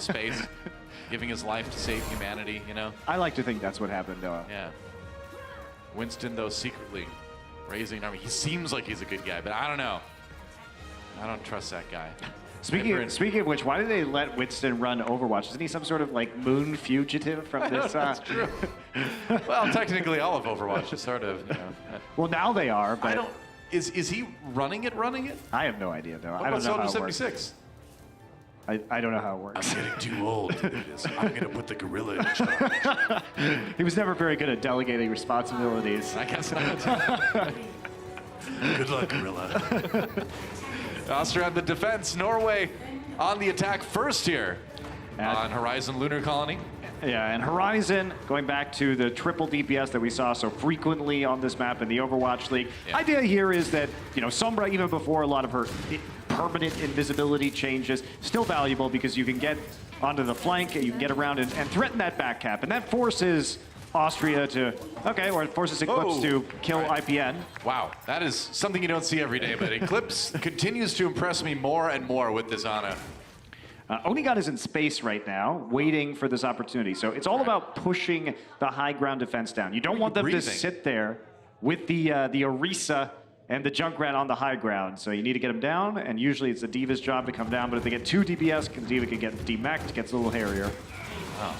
space, giving his life to save humanity, you know? I like to think that's what happened, Yeah. Winston, though, secretly raising an army. He seems like he's a good guy, but I don't know. I don't trust that guy. Speaking of which, why did they let Winston run Overwatch? Isn't he some sort of like moon fugitive from this? That's true. Well, technically, all of Overwatch is sort of. You know, well, now they are. But I don't. Is he running it? I have no idea though. What I don't know about how it works. 76? I don't know how it works. I'm getting too old to do this. I'm gonna put the gorilla in charge. He was never very good at delegating responsibilities. I guess not. Good luck, gorilla. Austria on the defense. Norway on the attack first here on Horizon Lunar Colony. Yeah, and Horizon, going back to the triple DPS that we saw so frequently on this map in the Overwatch League. Yeah. Idea here is that, you know, Sombra, even before a lot of her permanent invisibility changes, still valuable because you can get onto the flank, you can get around and threaten that back cap. And that forces Austria to, or it forces Eclipse to kill IPN. Wow, that is something you don't see every day, but Eclipse continues to impress me more and more with this Ana. Onigod is in space right now, waiting for this opportunity. So it's all about pushing the high ground defense down. You don't want them to sit there with the Orisa and the Junkrat on the high ground. So you need to get them down, and usually it's the D.Va's job to come down, but if they get 2 DPS, D.Va can get demeched, gets a little hairier. Oh.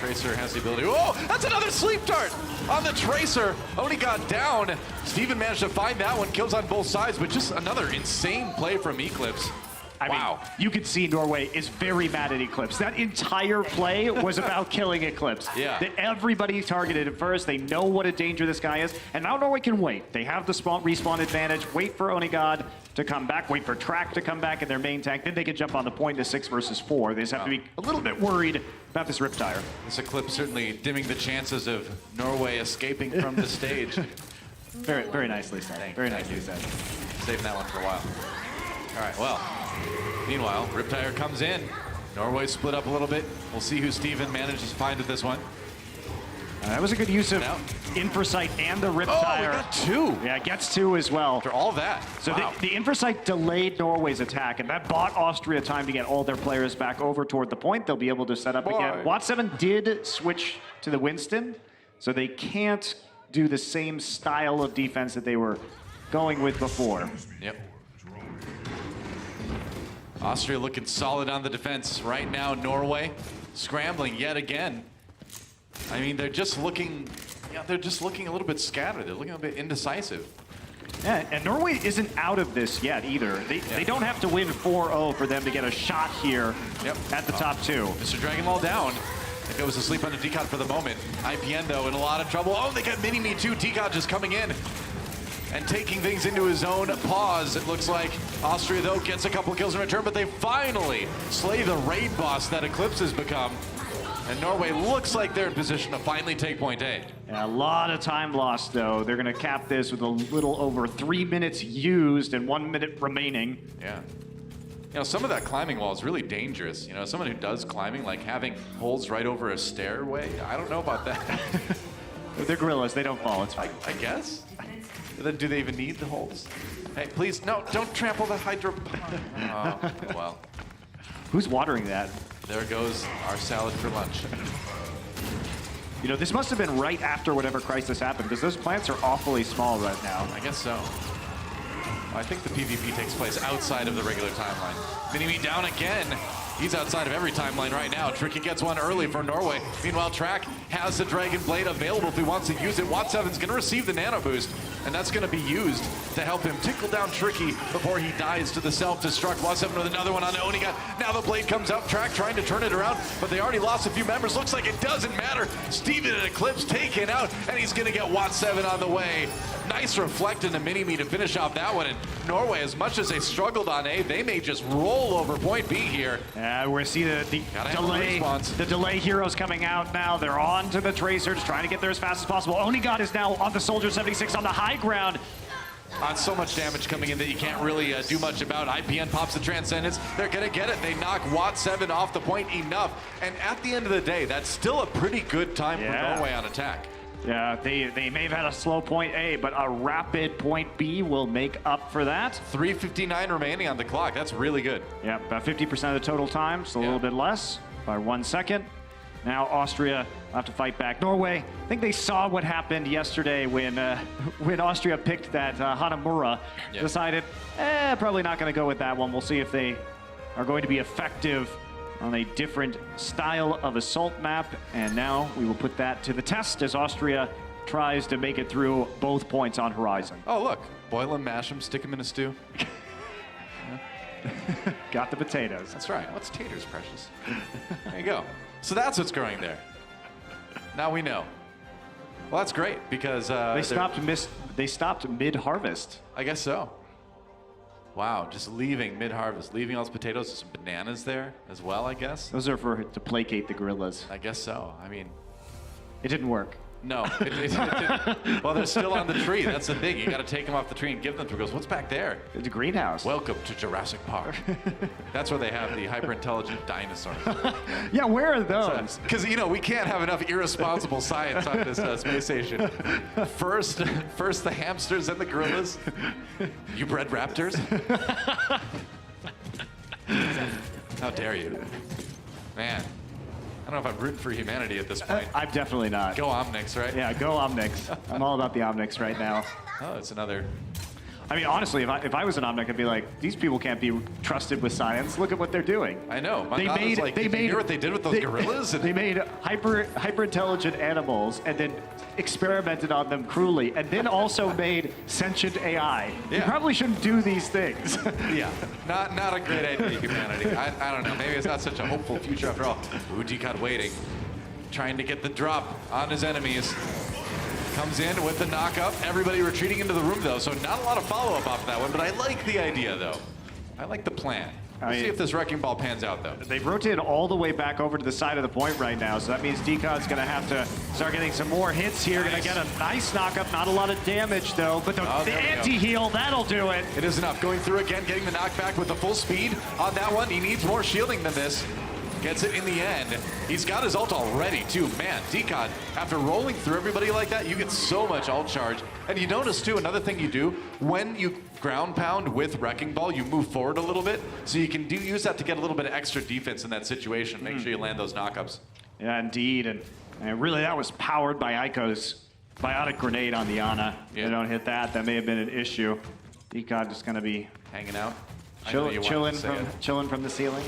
Tracer has the ability. Oh, that's another sleep dart on the Tracer. Onigod down. Steven managed to find that one, kills on both sides, but just another insane play from Eclipse. I mean, you could see Norway is very mad at Eclipse. That entire play was about killing Eclipse. Yeah. That everybody targeted him first. They know what a danger this guy is. And now Norway can wait. They have the respawn advantage. Wait for Onigod to come back. Wait for Track to come back in their main tank. Then they can jump on the point to 6 versus 4. They just have to be a little bit worried about this Riptire. This Eclipse certainly dimming the chances of Norway escaping from the stage. Very, very nicely said. Very nicely said. Saving that one for a while. All right, well, meanwhile, Riptire comes in. Norway split up a little bit. We'll see who Steven manages to find at this one. That was a good use of Infrasight and the Riptire. Oh, we got 2. Yeah, it gets 2 as well. After all that. So the Infrasight delayed Norway's attack, and that bought Austria time to get all their players back over toward the point. They'll be able to set up again. Watt7 did switch to the Winston, so they can't do the same style of defense that they were going with before. Yep. Austria looking solid on the defense right now. Norway scrambling yet again. I mean, they're just looking, they're just looking a little bit scattered. They're looking a bit indecisive. Yeah, and Norway isn't out of this yet either. They don't have to win 4-0 for them to get a shot here at the top 2. Mr. Dragon Ball down. It goes to sleep on the Decod for the moment. IPN, though, in a lot of trouble. Oh, they got Mini-Me too. Decod just coming in and taking things into his own paws. It looks like Austria, though, gets a couple kills in return, but they finally slay the raid boss that Eclipse has become. And Norway looks like they're in position to finally take point A. Yeah, a lot of time lost, though. They're going to cap this with a little over 3 minutes used and 1 minute remaining. Yeah. You know, some of that climbing wall is really dangerous. You know, someone who does climbing, like having holes right over a stairway, I don't know about that. They're gorillas. They don't fall. It's fine. I guess. But then do they even need the holes? Hey, please, no, don't trample the hydro. Oh, well. Who's watering that? There goes our salad for lunch. You know, this must have been right after whatever crisis happened, because those plants are awfully small right now. I guess so. I think the PvP takes place outside of the regular timeline. Mini-Me down again. He's outside of every timeline right now. Tricky gets one early for Norway. Meanwhile, Track has the Dragon Blade available if he wants to use it. Watt7's going to receive the Nano Boost, and that's going to be used to help him tickle down Tricky before he dies to the self-destruct. Watt7 with another one on Onigod. Now the blade comes up. Track trying to turn it around, but they already lost a few members. Looks like it doesn't matter. Steven and Eclipse taken out, and he's going to get Watt7 on the way. Nice reflect into Mini-Me to finish off that one. And Norway, as much as they struggled on A, they may just roll over point B here. We're seeing the delay heroes coming out now. They're on to the Tracers, trying to get there as fast as possible. Onigod is now on the Soldier 76 on the high ground. On so much damage coming in that you can't really do much about. IPN pops the Transcendence. They're going to get it. They knock Watt7 off the point enough. And at the end of the day, that's still a pretty good time for Norway on attack. Yeah, they may have had a slow point A, but a rapid point B will make up for that. 3:59 remaining on the clock. That's really good. Yeah, about 50% of the total time, so a little bit less. by 1 second. Now Austria will have to fight back. Norway, I think they saw what happened yesterday when Austria picked that Hanamura. Yeah. Decided, probably not going to go with that one. We'll see if they are going to be effective on a different style of assault map. And now we will put that to the test as Austria tries to make it through both points on Horizon. Oh, look. Boil them, mash them, stick them in a stew. Got the potatoes. That's right. What's taters, precious? There you go. So that's what's growing there. Now we know. Well, that's great because they stopped mid-harvest. I guess so. Wow, just leaving mid-harvest, leaving all those potatoes and some bananas there as well, I guess. Those are to placate the gorillas. I guess so. I mean, it didn't work. No, it didn't. Well, they're still on the tree. That's the thing. You got to take them off the tree and give them to goes. What's back there? It's a greenhouse. Welcome to Jurassic Park. That's where they have the hyper-intelligent dinosaurs. Yeah, where are those? Because we can't have enough irresponsible science on this space station. First the hamsters and the gorillas. You bred raptors? How dare you, man? I don't know if I'm rooting for humanity at this point. I'm definitely not. Go Omnics, right? Yeah, go Omnics. I'm all about the Omnics right now. Oh, it's another. I mean, honestly, if I was an Omnic, I'd be like, these people can't be trusted with science. Look at what they're doing. I know. My God was like, did you hear what they did with those gorillas? They made hyper intelligent animals and then experimented on them cruelly, and then also made sentient AI. Yeah. You probably shouldn't do these things. Yeah, not a great idea, humanity. I don't know. Maybe it's not such a hopeful future after all. Ooh, Decod waiting, trying to get the drop on his enemies. Comes in with the knock-up. Everybody retreating into the room, though, so not a lot of follow-up off that one, but I like the idea, though. I like the plan. Let's see if this wrecking ball pans out, though. They've rotated all the way back over to the side of the point right now, so that means Decod's going to have to start getting some more hits here. Going to get a nice knock-up. Not a lot of damage, though, but the anti-heal, that'll do it. It is enough. Going through again, getting the knockback with the full speed on that one. He needs more shielding than this. Gets it in the end. He's got his ult already, too. Man, Decod, after rolling through everybody like that, you get so much ult charge. And you notice, too, another thing you do, when you ground pound with Wrecking Ball, you move forward a little bit. So you can use that to get a little bit of extra defense in that situation. Make sure you land those knockups. Yeah, indeed. And really, that was powered by Aiko's biotic grenade on the Ana. Yeah. If they don't hit that, that may have been an issue. Decod just going to be hanging out. Chilling from the ceiling.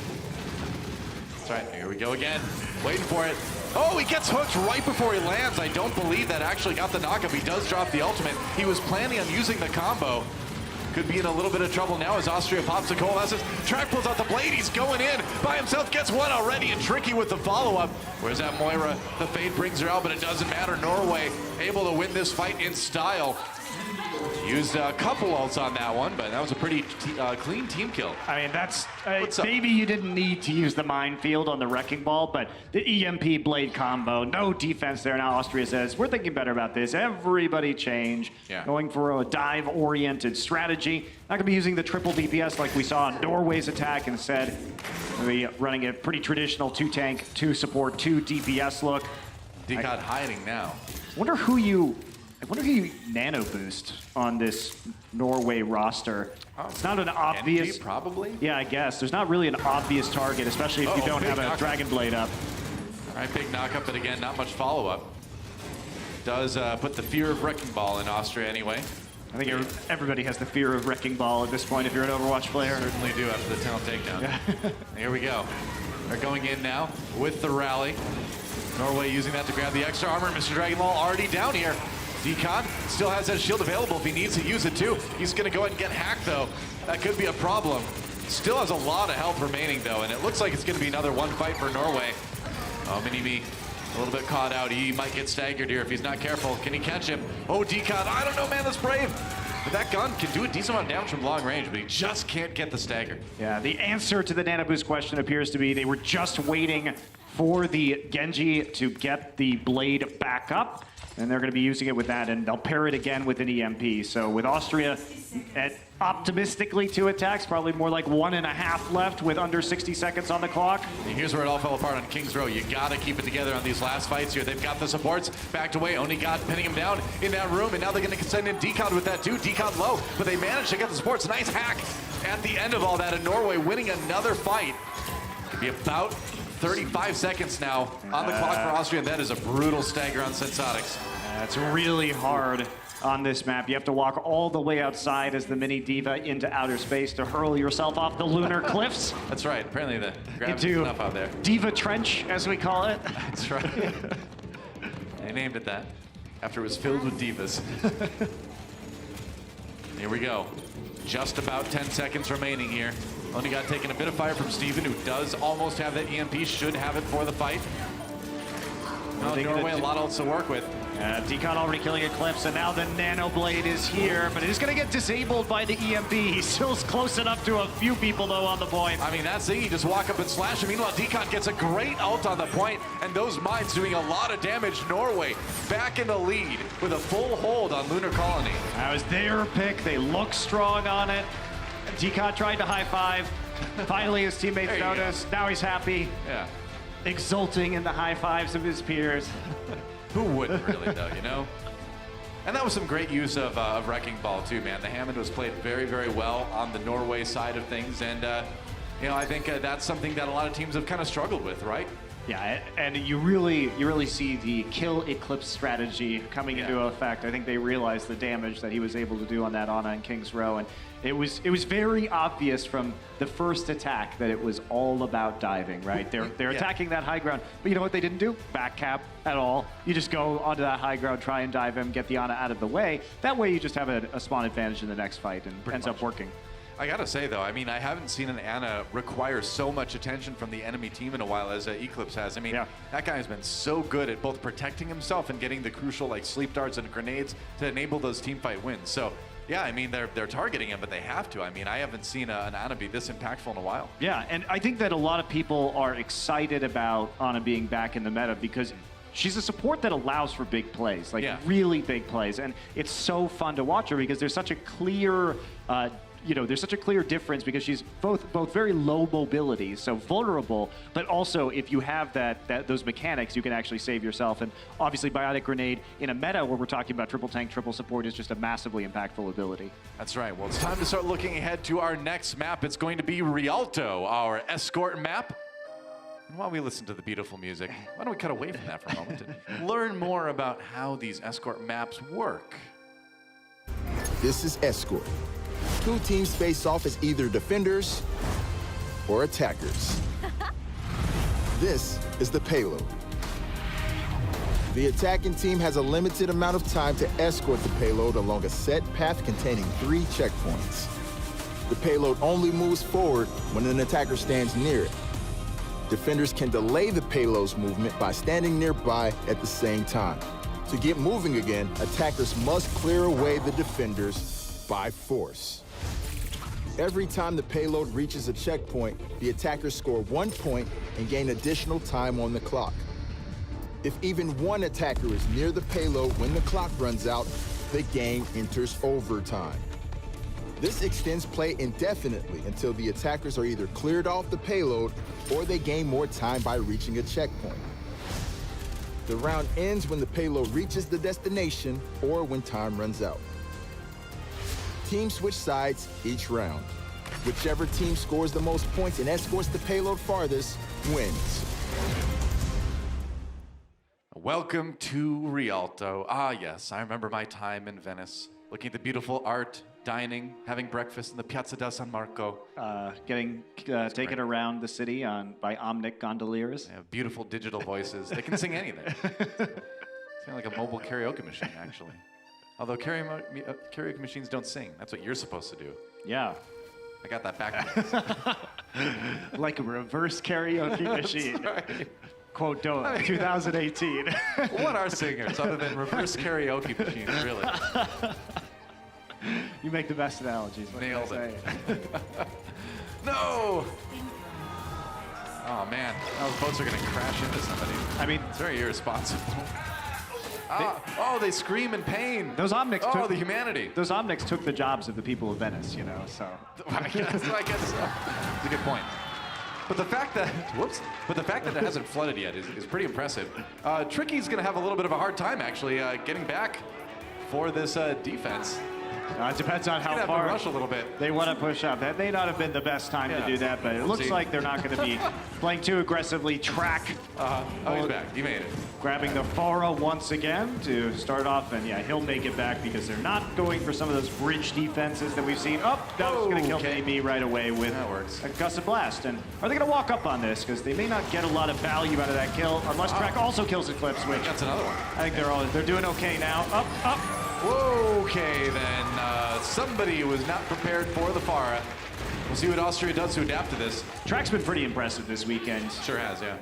That's right, here we go again. Waiting for it. Oh, he gets hooked right before he lands. I don't believe that actually got the knockup. He does drop the ultimate. He was planning on using the combo. Could be in a little bit of trouble now as Austria pops the coalescence. Track pulls out the blade. He's going in by himself. Gets one already and Tricky with the follow-up. Where's that Moira? The fade brings her out, but it doesn't matter. Norway able to win this fight in style. Used a couple ults on that one, but that was a pretty clean team kill. I mean, that's maybe you didn't need to use the minefield on the Wrecking Ball, but the EMP blade combo, no defense there. Now Austria says, we're thinking better about this. Everybody change. Yeah. Going for a dive-oriented strategy. Not going to be using the triple DPS like we saw in Norway's attack. Instead, we'll be running a pretty traditional 2-tank, 2-support, 2 DPS look. Decod hiding now. I wonder who you nano boost on this Norway roster. Oh, it's not an obvious... Genji, probably? Yeah, I guess. There's not really an obvious target, especially if you don't have a Dragon Blade up. All right, big knockup, but again, not much follow-up. Does put the fear of Wrecking Ball in Austria anyway. I think everybody has the fear of Wrecking Ball at this point if you're an Overwatch player. Certainly do after the talent takedown. Yeah. Here we go. They're going in now with the rally. Norway using that to grab the extra armor. Mr. Dragon Ball already down here. Decod still has that shield available if he needs to use it too. He's going to go ahead and get hacked though. That could be a problem. Still has a lot of health remaining though, and it looks like it's going to be another one fight for Norway. Oh, Mini-Me a little bit caught out. He might get staggered here if he's not careful. Can he catch him? Oh, Decod, I don't know, man, that's brave. But that gun can do a decent amount of damage from long range, but he just can't get the stagger. Yeah, the answer to the nano boost question appears to be they were just waiting for the Genji to get the blade back up. And they're going to be using it with that, and they'll pair it again with an EMP. So with Austria at optimistically 2 attacks, probably more like 1.5 left with under 60 seconds on the clock. And here's where it all fell apart on King's Row. You got to keep it together on these last fights here. They've got the supports backed away. Only got pinning him down in that room, and now they're going to send in Decod with that too. Decod low, but they managed to get the supports. Nice hack at the end of all that, and Norway winning another fight. Could be about 35 seconds now on the clock for Austria, and that is a brutal stagger on Sensatics. It's really hard on this map. You have to walk all the way outside as the mini diva into outer space to hurl yourself off the lunar cliffs. That's right. Apparently the gravity's enough out there. Diva Trench, as we call it. That's right. They named it that after it was filled with divas. Here we go. Just about 10 seconds remaining here. Only got taken a bit of fire from Steven, who does almost have that EMP, should have it for the fight. Well, Norway, a lot else to work with. Decon already killing Eclipse, and now the Nano Blade is here, but it is going to get disabled by the EMP. He's still close enough to a few people, though, on the point. I mean, that's it. You just walk up and slash him. Meanwhile, Decon gets a great ult on the point, and those mines doing a lot of damage. Norway back in the lead with a full hold on Lunar Colony. That was their pick. They look strong on it. Decon tried to high five. Finally, his teammates noticed. Now he's happy. Yeah. Exulting in the high fives of his peers. Who wouldn't really, though, you know? And that was some great use of Wrecking Ball, too, man. The Hammond was played very, very well on the Norway side of things. And, you know, I think that's something that a lot of teams have kind of struggled with, right? Yeah, and you really see the kill Eclipse strategy coming into effect. I think they realized the damage that he was able to do on that Ana and King's Row, and it was very obvious from the first attack that it was all about diving, right? They're attacking that high ground, but you know what they didn't do? Back cap at all. You just go onto that high ground, try and dive him, get the Ana out of the way. That way you just have a spawn advantage in the next fight, and ends up working. I gotta say, though, I mean, I haven't seen an Ana require so much attention from the enemy team in a while as Eclipse has. I mean, that guy has been so good at both protecting himself and getting the crucial, like, sleep darts and grenades to enable those team fight wins. So, yeah, I mean, they're targeting him, but they have to. I mean, I haven't seen an Ana be this impactful in a while. Yeah, and I think that a lot of people are excited about Ana being back in the meta because she's a support that allows for big plays, like really big plays. And it's so fun to watch her because there's such a clear there's such a clear difference because she's both very low mobility, so vulnerable, but also if you have those mechanics, you can actually save yourself. And obviously Biotic Grenade in a meta where we're talking about triple tank, triple support is just a massively impactful ability. That's right. Well, it's time to start looking ahead to our next map. It's going to be Rialto, our escort map. And while we listen to the beautiful music, why don't we cut away from that for a moment and learn more about how these escort maps work. This is Escort. Two teams face off as either defenders or attackers. This is the payload. The attacking team has a limited amount of time to escort the payload along a set path containing 3 checkpoints. The payload only moves forward when an attacker stands near it. Defenders can delay the payload's movement by standing nearby at the same time. To get moving again, attackers must clear away the defenders by force. Every time the payload reaches a checkpoint, the attackers score 1 point and gain additional time on the clock. If even one attacker is near the payload when the clock runs out, the game enters overtime. This extends play indefinitely until the attackers are either cleared off the payload or they gain more time by reaching a checkpoint. The round ends when the payload reaches the destination or when time runs out. Teams switch sides each round. Whichever team scores the most points and escorts the payload farthest wins. Welcome to Rialto. Ah, yes, I remember my time in Venice, looking at the beautiful art, dining, having breakfast in the Piazza del San Marco. Getting taken around the city by Omnic gondoliers. They have beautiful digital voices. They can sing anything. It's kind of like a mobile karaoke machine, actually. Although karaoke machines don't sing. That's what you're supposed to do. Yeah. I got that backwards. Like a reverse karaoke machine. Right. Quote, 2018. What are singers other than reverse karaoke machines, really? You make the best analogies. Nailed it. No! Oh, man. Those boats are going to crash into somebody. I mean, it's very irresponsible. They scream in pain. Those Omnics the humanity. Those Omnics took the jobs of the people of Venice, you know, so. I guess so. That's a good point. But the fact that, it hasn't flooded yet is pretty impressive. Tricky's going to have a little bit of a hard time, actually, getting back for this defense. It depends on how Have far to rush a little bit. they want to push up. That may not have been the best time to do that, but it looks like they're not going to be playing too aggressively. Track. Oh, he's back. He made it. Grabbing the Farah once again to start off, and yeah, he'll make it back because they're not going for some of those bridge defenses that we've seen. That was going to kill Mini-Me right away with a Gusset Blast. And are they going to walk up on this? Because they may not get a lot of value out of that kill unless Track also kills Eclipse, which that's another one. I think they're doing okay now. Up. Okay, then. Somebody was not prepared for the Farah. We'll see what Austria does to adapt to this. Track's been pretty impressive this weekend. Sure has, yeah.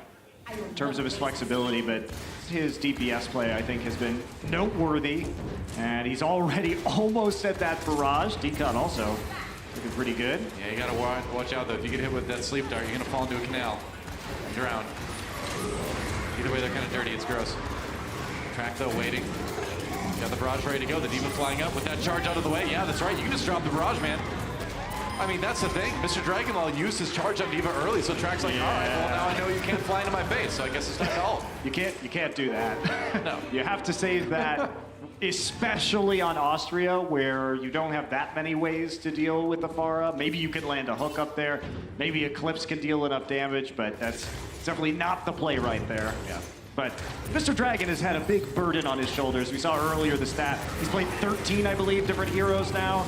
In terms of his flexibility, but his DPS play, I think, has been noteworthy. And he's already almost at that barrage. Decon also looking pretty good. Yeah, you gotta watch out, though. If you get hit with that sleep dart, you're gonna fall into a canal and drown. Either way, they're kind of dirty. It's gross. Track, though, waiting. Got the barrage ready to go. The D.Va flying up with that charge out of the way. Yeah, that's right. You can just drop the barrage, man. I mean, that's the thing. Mr. Dragonlaw used his charge on D.Va early, so Track's like, all right, well, now I know you can't fly into my face, so I guess it's time to ult. You can't do that. No. You have to save that, especially on Austria, where you don't have that many ways to deal with the Farah. Maybe you can land a hook up there. Maybe Eclipse can deal enough damage, but that's definitely not the play right there. Yeah. But Mr. Dragon has had a big burden on his shoulders. We saw earlier the stat. He's played 13, I believe, different heroes now.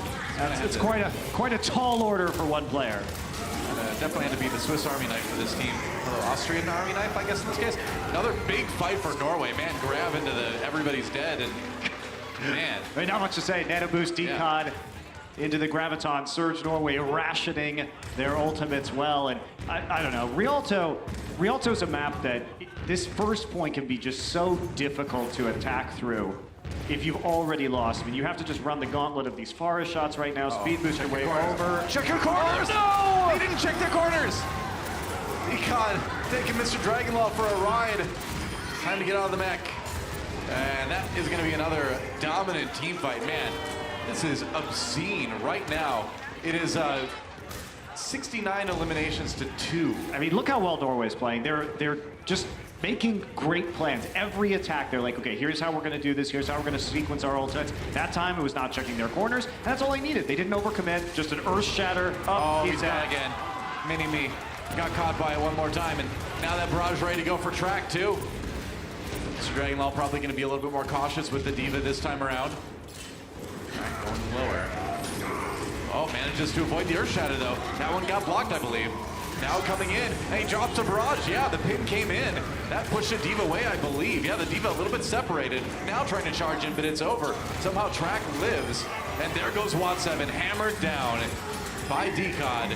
It's quite a tall order for one player. Definitely had to be the Swiss Army knife for this team. Or Austrian Army knife, I guess, in this case. Another big fight for Norway. Man, grab into everybody's dead, and man. Not much to say. Nano Boost, Decon into the Graviton. Surge Norway rationing their ultimates well. And I don't know. Rialto's a map that this first point can be just so difficult to attack through if you've already lost. I mean, you have to just run the gauntlet of these Farah shots right now. Speed boost your way over. Check your corners! Oh, no! They didn't check their corners! Econ taking Mr. Dragonlaw for a ride. Time to get out of the mech. And that is going to be another dominant team fight. Man, this is obscene right now. It is 69 eliminations to 2. I mean, look how well Norway's playing. They're just making great plans. Every attack, they're like, okay, here's how we're going to do this. Here's how we're going to sequence our ultimates. That time, it was not checking their corners. And that's all they needed. They didn't overcommit. Just an Earth Shatter. He's down again. Mini-Me got caught by it one more time. And now that barrage ready to go for Track, too. Mr. Dragonlaw probably going to be a little bit more cautious with the D.Va this time around. Track going lower. Oh, manages to avoid the Earth Shatter, though. That one got blocked, I believe. Now coming in, and he drops a barrage. Yeah, the pin came in. That pushed the D.Va away, I believe. Yeah, the D.Va a little bit separated. Now trying to charge in, but it's over. Somehow Track lives, and there goes WOT7, hammered down by Decod.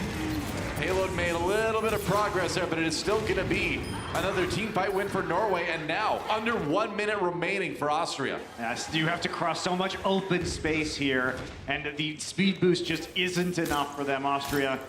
Payload made a little bit of progress there, but it is still going to be another team fight win for Norway, and now under 1 minute remaining for Austria. Yes, you have to cross so much open space here, and the speed boost just isn't enough for them. Austria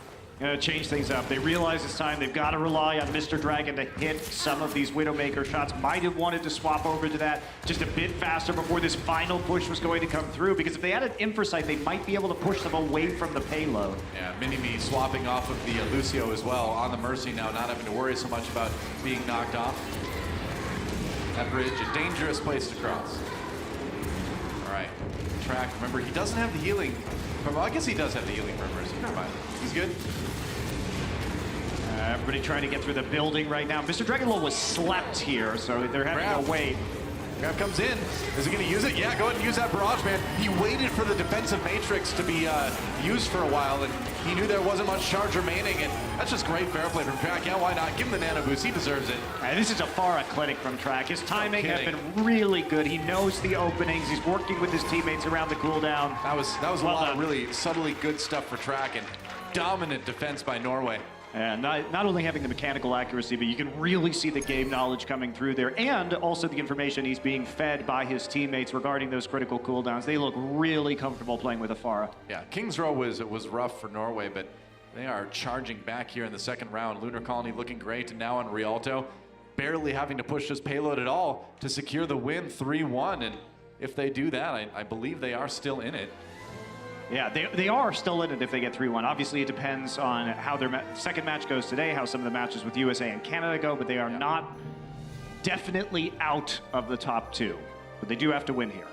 change things up. They realize it's time. They've got to rely on Mr. Dragon to hit some of these Widowmaker shots. Might have wanted to swap over to that just a bit faster before this final push was going to come through, because if they had an Infrasight, they might be able to push them away from the payload. Yeah, Mini-Me swapping off of the Lucio as well on the Mercy now, not having to worry so much about being knocked off. That bridge, a dangerous place to cross. All right, Track, remember, he doesn't have the healing. Well, I guess he does have the healing from Mercy. Never mind. He's good. Everybody trying to get through the building right now. Mr. Dragonlaw was slept here, so they're having to wait. Grab comes in. Is he going to use it? Yeah, go ahead and use that barrage, man. He waited for the defensive matrix to be used for a while, and he knew there wasn't much charge remaining, and that's just great fair play from Track. Yeah, why not? Give him the nano boost. He deserves it. This is a Farah clinic from Track. His timing has been really good. He knows the openings. He's working with his teammates around the cooldown. That was a lot of really subtly good stuff for Track, and dominant defense by Norway. And not only having the mechanical accuracy, but you can really see the game knowledge coming through there, and also the information he's being fed by his teammates regarding those critical cooldowns. They look really comfortable playing with Afara. Yeah, King's Row was rough for Norway, but they are charging back here in the second round. Lunar Colony looking great, and now on Rialto, barely having to push his payload at all to secure the win 3-1. And if they do that, I believe they are still in it. Yeah, they are still in it if they get 3-1. Obviously, it depends on how their second match goes today, how some of the matches with USA and Canada go, but they are not definitely out of the top two. But they do have to win here.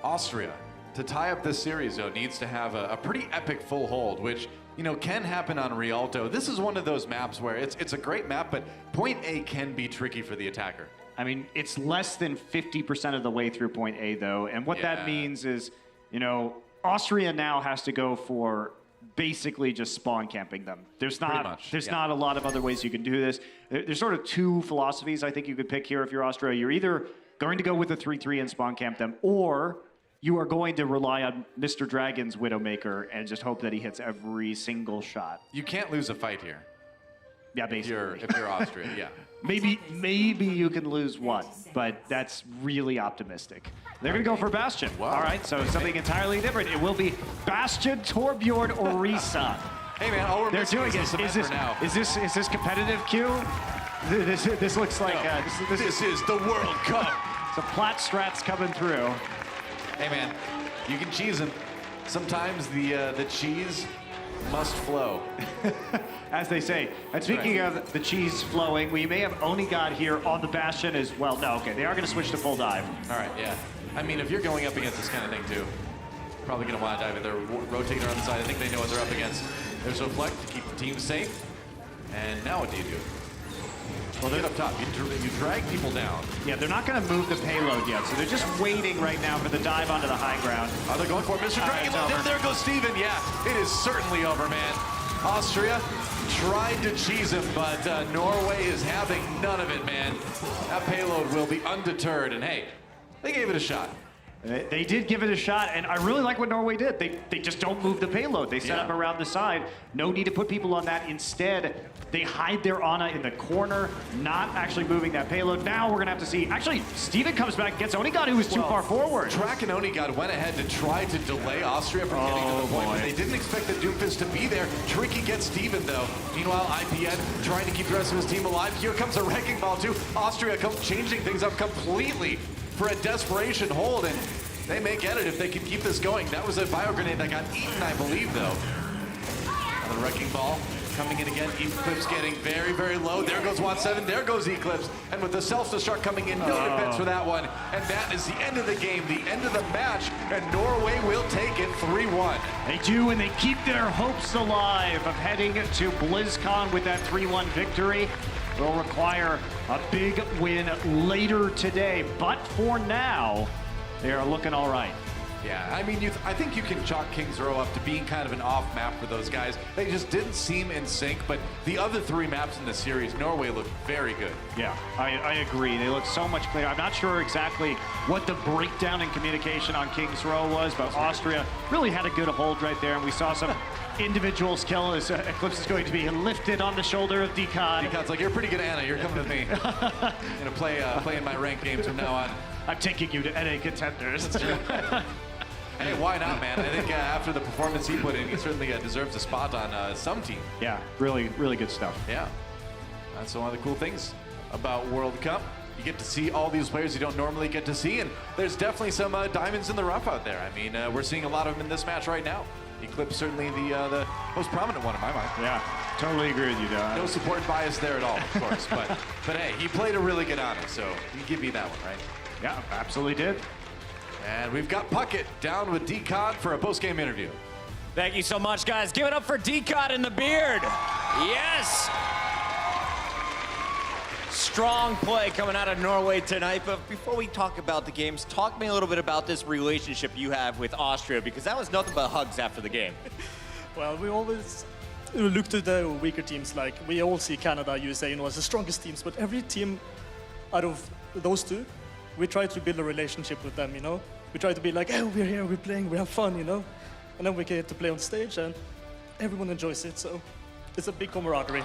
Austria to tie up this series, though, needs to have a pretty epic full hold, which, you know, can happen on Rialto. This is one of those maps where it's a great map, but point A can be tricky for the attacker. I mean, it's less than 50% of the way through point A, though, and what that means is, you know, Austria now has to go for basically just spawn camping them. There's not a lot of other ways you can do this. There's sort of two philosophies I think you could pick here if you're Austria. You're either going to go with the 3-3 and spawn camp them, or you are going to rely on Mr. Dragon's Widowmaker and just hope that he hits every single shot. You can't lose a fight here. Yeah, basically. If you're Austria, yeah. Maybe you can lose one, but that's really optimistic. They're going to go for Bastion. Wow. All right, so something entirely different. It will be Bastion, Torbjorn, Orisa. Hey man, all we're They're missing doing is this now. Is this competitive, Q? This looks like this is the World Cup. So Plat strats coming through. Hey man, you can cheese them. Sometimes the cheese must flow. As they say. And speaking of the cheese flowing, we may have Onigod here on the Bastion as well. No, okay, they are going to switch to full dive. All right, yeah. I mean, if you're going up against this kind of thing too, probably going to want to dive in there, rotate around the side. I think they know what they're up against. There's Reflect to keep the team safe. And now what do you do? Well, they're up top. You drag people down. Yeah, they're not going to move the payload yet, so they're just waiting right now for the dive onto the high ground. Are they going for it? Mr. Dragon? There goes Steven. Yeah, it is certainly over, man. Austria tried to cheese him, but Norway is having none of it, man. That payload will be undeterred, and hey, they gave it a shot. They did give it a shot, and I really like what Norway did. They just don't move the payload. They set up around the side. No need to put people on that. Instead, they hide their Ana in the corner, not actually moving that payload. Now we're going to have to see. Actually, Steven comes back and gets Onigod, who was too far forward. Track and Onigod went ahead to try to delay Austria from getting to the point, but they didn't expect the Doomfist to be there. Tricky gets Steven, though. Meanwhile, IPN trying to keep the rest of his team alive. Here comes a Wrecking Ball, too. Austria changing things up completely for a desperation hold, and they may get it if they can keep this going. That was a bio grenade that got eaten, I believe, though. Another Wrecking Ball coming in again. Eclipse getting very, very low. There goes 1-7. There goes Eclipse. And with the self-destruct coming in, no defense for that one. And that is the end of the game, the end of the match. And Norway will take it 3-1. They do, and they keep their hopes alive of heading to BlizzCon with that 3-1 victory. Will require a big win later today, but for now, they are looking all right. Yeah, I mean, I think you can chalk Kings Row up to being kind of an off map for those guys. They just didn't seem in sync, but the other three maps in the series, Norway looked very good. Yeah, I agree. They look so much clearer. I'm not sure exactly what the breakdown in communication on Kings Row was, but Austria really had a good hold right there, and we saw some individual skill as Eclipse is going to be lifted on the shoulder of Decod. Decod's like, you're pretty good, Anna. You're coming with me. I'm going to play in my ranked games from now on. I'm taking you to NA contenders. That's true. Hey, why not, man? I think after the performance he put in, he certainly deserves a spot on some team. Yeah, really, really good stuff. Yeah. That's one of the cool things about World Cup. You get to see all these players you don't normally get to see, and there's definitely some diamonds in the rough out there. I mean, we're seeing a lot of them in this match right now. Eclipse certainly the most prominent one in my mind. Yeah, totally agree with you, Don. No support bias there at all, of course. but hey, he played a really good Ana, so you give me that one, right? Yeah, absolutely did. And we've got Puckett down with Decod for a post-game interview. Thank you so much, guys. Give it up for Decod in the beard. Yes. Strong play coming out of Norway tonight. But before we talk about the games, talk to me a little bit about this relationship you have with Austria, because that was nothing but hugs after the game. Well, we always look to the weaker teams. Like, we all see Canada, USA, as the strongest teams. But every team out of those two, we try to build a relationship with them, We try to be like, oh, we're here, we're playing, we have fun, And then we get to play on stage, and everyone enjoys it, so it's a big camaraderie.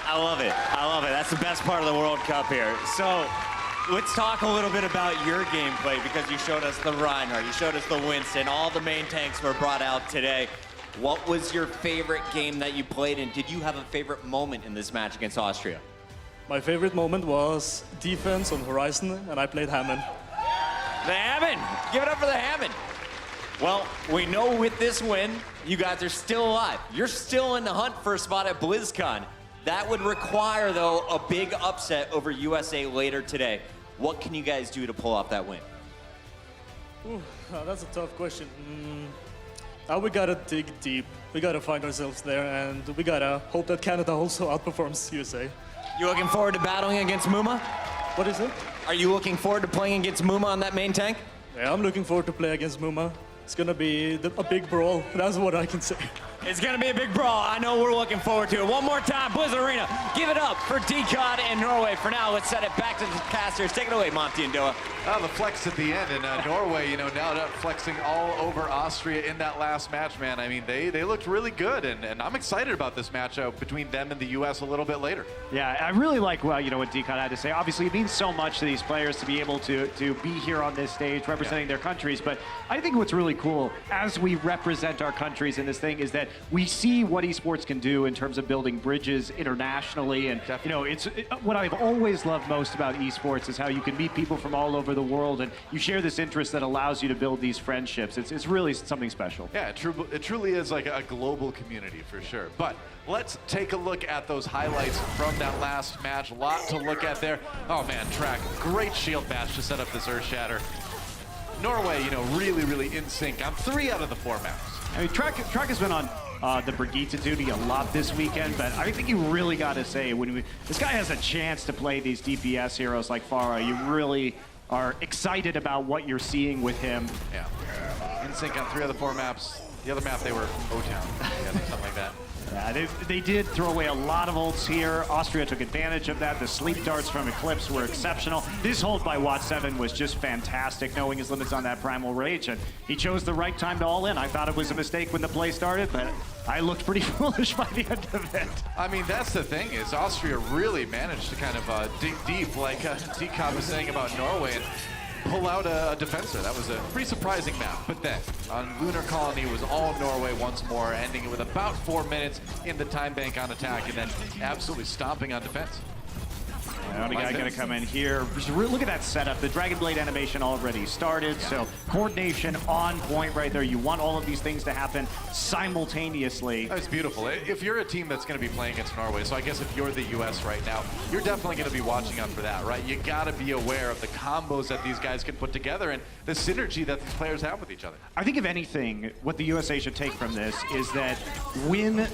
I love it. I love it. That's the best part of the World Cup here. So let's talk a little bit about your gameplay, because you showed us the Reinhardt, you showed us the Winston, all the main tanks were brought out today. What was your favorite game that you played, and did you have a favorite moment in this match against Austria? My favorite moment was defense on Horizon, and I played Hammond. The Hammond! Give it up for the Hammond! Well, we know with this win, you guys are still alive. You're still in the hunt for a spot at BlizzCon. That would require, though, a big upset over USA later today. What can you guys do to pull off that win? Ooh, that's a tough question. We gotta dig deep. We gotta find ourselves there, and we gotta hope that Canada also outperforms USA. You looking forward to battling against Muma? What is it? Are you looking forward to playing against Muma on that main tank? Yeah, I'm looking forward to play against Muma. It's gonna be a big brawl. That's what I can say. It's gonna be a big brawl. I know we're looking forward to it. One more time, Blizzard Arena. Give it up for DCOD and Norway. For now, let's set it back to the casters. Take it away, Monty and Doa. The flex at the end, and Norway, now flexing all over Austria in that last match, man. I mean, they looked really good, and I'm excited about this matchup between them and the U.S. a little bit later. Yeah, I really like what DCOD had to say. Obviously, it means so much to these players to be able to be here on this stage representing their countries. But I think what's really cool as we represent our countries in this thing is that we see what esports can do in terms of building bridges internationally. And what I've always loved most about esports is how you can meet people from all over the world, and you share this interest that allows you to build these friendships. It's really something special. Yeah, it truly is like a global community for sure. But let's take a look at those highlights from that last match. A lot to look at there. Oh man, Track, great shield match to set up this Earth Shatter. Norway, really, really in sync on 3 out of the 4 maps. I mean, Track has been on the Brigitte duty a lot this weekend, but I think you really got to say, this guy has a chance to play these DPS heroes like Farah, you really are excited about what you're seeing with him. Yeah, in sync on 3 out of the 4 maps. The other map, they were O-Town, something like that. Yeah, they did throw away a lot of ults here. Austria took advantage of that. The sleep darts from Eclipse were exceptional. This hold by Watt7 was just fantastic, knowing his limits on that Primal Rage, and he chose the right time to all in. I thought it was a mistake when the play started, but I looked pretty foolish by the end of it. I mean, that's the thing, is Austria really managed to kind of dig deep, like DCOD was saying about Norway, and pull out a defensor. That was a pretty surprising map. But then, on Lunar Colony, it was all Norway once more, ending it with about 4 minutes in the time bank on attack, and then absolutely stomping on defense. Only guy gonna come in here. Just look at that setup. The Dragon Blade animation already started, so coordination on point right there. You want all of these things to happen simultaneously. That's beautiful. If you're a team that's going to be playing against Norway, so I guess if you're the U.S. right now, you're definitely going to be watching out for that, right? You got to be aware of the combos that these guys can put together and the synergy that these players have with each other. I think if anything, what the USA should take from this is that when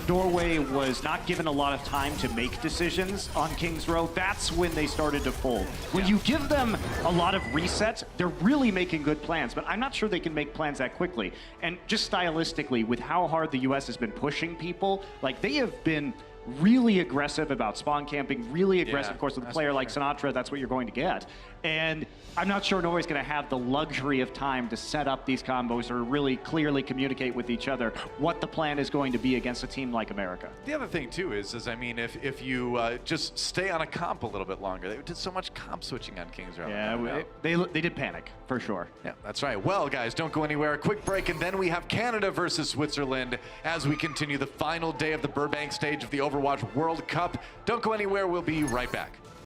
Norway was not given a lot of time to make decisions on King's Row, that's when they started to fold. When you give them a lot of resets, they're really making good plans, but I'm not sure they can make plans that quickly. And just stylistically, with how hard the US has been pushing people, like they have been really aggressive about spawn camping, really aggressive, of course, with a player like Sinatra, that's what you're going to get. And I'm not sure Norway's going to have the luxury of time to set up these combos or really clearly communicate with each other what the plan is going to be against a team like America. The other thing, too, is I mean, if you just stay on a comp a little bit longer, they did so much comp switching on King's Row. Yeah, they did panic, for sure. Yeah, that's right. Well, guys, don't go anywhere. A quick break, and then we have Canada versus Switzerland as we continue the final day of the Burbank stage of the Overwatch World Cup. Don't go anywhere. We'll be right back.